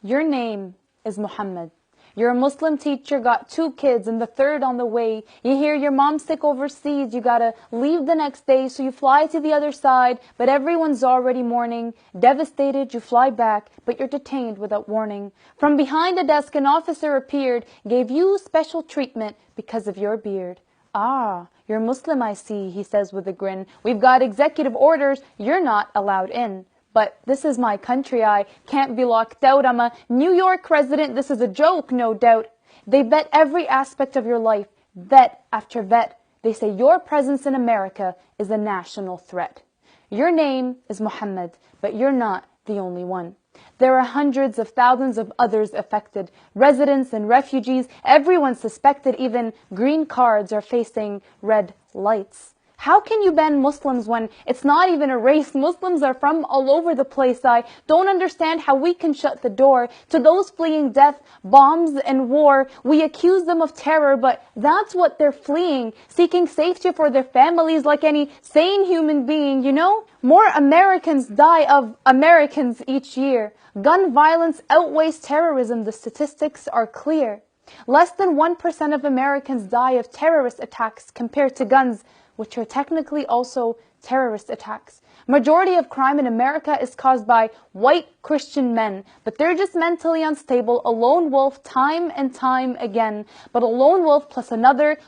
Your name is Muhammad. You're a Muslim teacher, got 2 kids and the 3rd on the way. You hear your mom's sick overseas, you gotta leave the next day, so you fly to the other side, but everyone's already mourning. Devastated, you fly back, but you're detained without warning. From behind a desk, an officer appeared, gave you special treatment because of your beard. Ah, you're Muslim, I see, he says with a grin. We've got executive orders, you're not allowed in. But this is my country, I can't be locked out. I'm a New York resident, this is a joke, no doubt. They vet every aspect of your life, vet after vet. They say your presence in America is a national threat. Your name is Muhammad, but you're not the only one. There are hundreds of thousands of others affected. Residents and refugees, everyone suspected, even green cards are facing red lights. How can you ban Muslims when it's not even a race? Muslims are from all over the place. I don't understand how we can shut the door to those fleeing death, bombs, and war. We accuse them of terror, but that's what they're fleeing, seeking safety for their families like any sane human being, you know? More Americans die of Americans each year. Gun violence outweighs terrorism. The statistics are clear. Less than 1% of Americans die of terrorist attacks compared to guns, which are technically also terrorist attacks. Majority of crime in America is caused by white Christian men, but they're just mentally unstable, a lone wolf time and time again. But a lone wolf plus another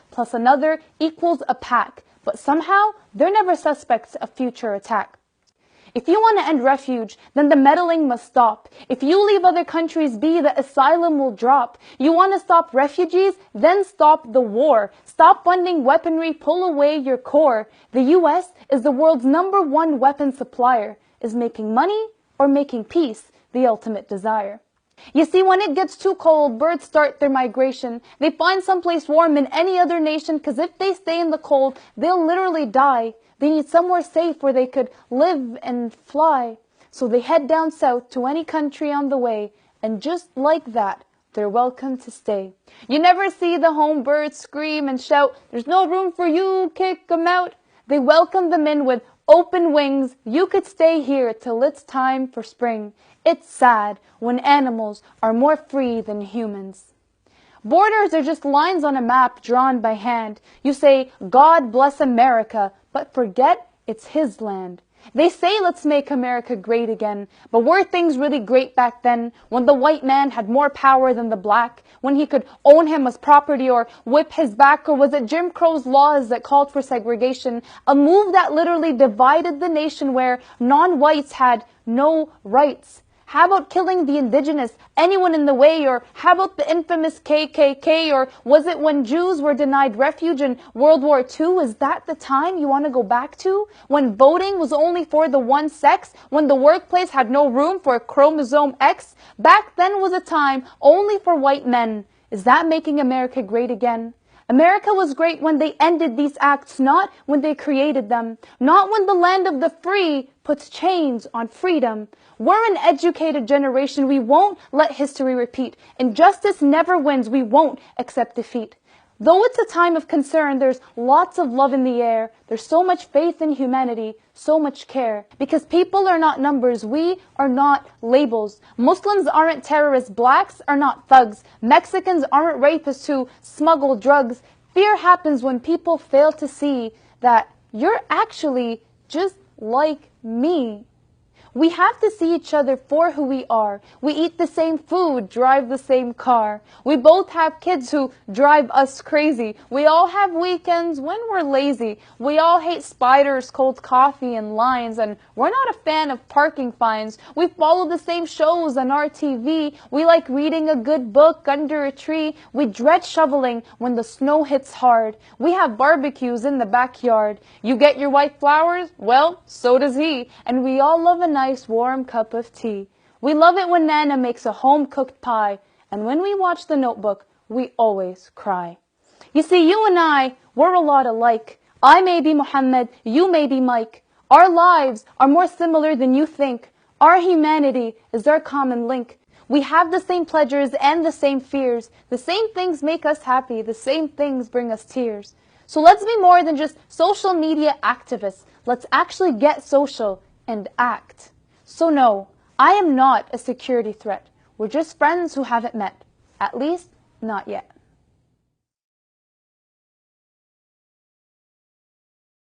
equals a pack. But somehow, they're never suspects of future attack. If you want to end refuge, then the meddling must stop. If you leave other countries be, the asylum will drop. You want to stop refugees? Then stop the war. Stop funding weaponry, pull away your core. The U.S. is the world's #1 weapon supplier. Is making money or making peace the ultimate desire? You see, when it gets too cold, birds start their migration. They find someplace warm in any other nation, because if they stay in the cold, they'll literally die. They need somewhere safe where they could live and fly. So they head down south to any country on the way, and just like that, they're welcome to stay. You never see the home birds scream and shout, "There's no room for you, kick 'em out." They welcome them in with open wings. You could stay here till it's time for spring. It's sad when animals are more free than humans. Borders are just lines on a map drawn by hand. You say, "God bless America," but forget it's his land. They say, "Let's make America great again." But were things really great back then, when the white man had more power than the black, when he could own him as property or whip his back? Or was it Jim Crow's laws that called for segregation, a move that literally divided the nation where non-whites had no rights? How about killing the indigenous, anyone in the way? Or how about the infamous KKK? Or was it when Jews were denied refuge in World War II? Is that the time you want to go back to? When voting was only for the one sex? When the workplace had no room for chromosome X? Back then was a time only for white men. Is that making America great again? America was great when they ended these acts, not when they created them. Not when the land of the free puts chains on freedom. We're an educated generation. We won't let history repeat. Injustice never wins. We won't accept defeat. Though it's a time of concern, there's lots of love in the air. There's so much faith in humanity, so much care. Because people are not numbers. We are not labels. Muslims aren't terrorists. Blacks are not thugs. Mexicans aren't rapists who smuggle drugs. Fear happens when people fail to see that you're actually just like me. We have to see each other for who we are. We eat the same food, drive the same car. We both have kids who drive us crazy. We all have weekends when we're lazy. We all hate spiders, cold coffee, and lines, and we're not a fan of parking fines. We follow the same shows on our TV. We like reading a good book under a tree. We dread shoveling when the snow hits hard. We have barbecues in the backyard. You get your white flowers? Well, so does he. And we all love a nice warm cup of tea. We love it when Nana makes a home-cooked pie, and when we watch The Notebook, we always cry. You see, you and I, we're a lot alike. I may be Muhammad, you may be Mike. Our lives are more similar than you think. Our humanity is our common link. We have the same pleasures and the same fears. The same things make us happy. The same things bring us tears. So let's be more than just social media activists. Let's actually get social and act. So no, I am not a security threat. We're just friends who haven't met. At least, not yet.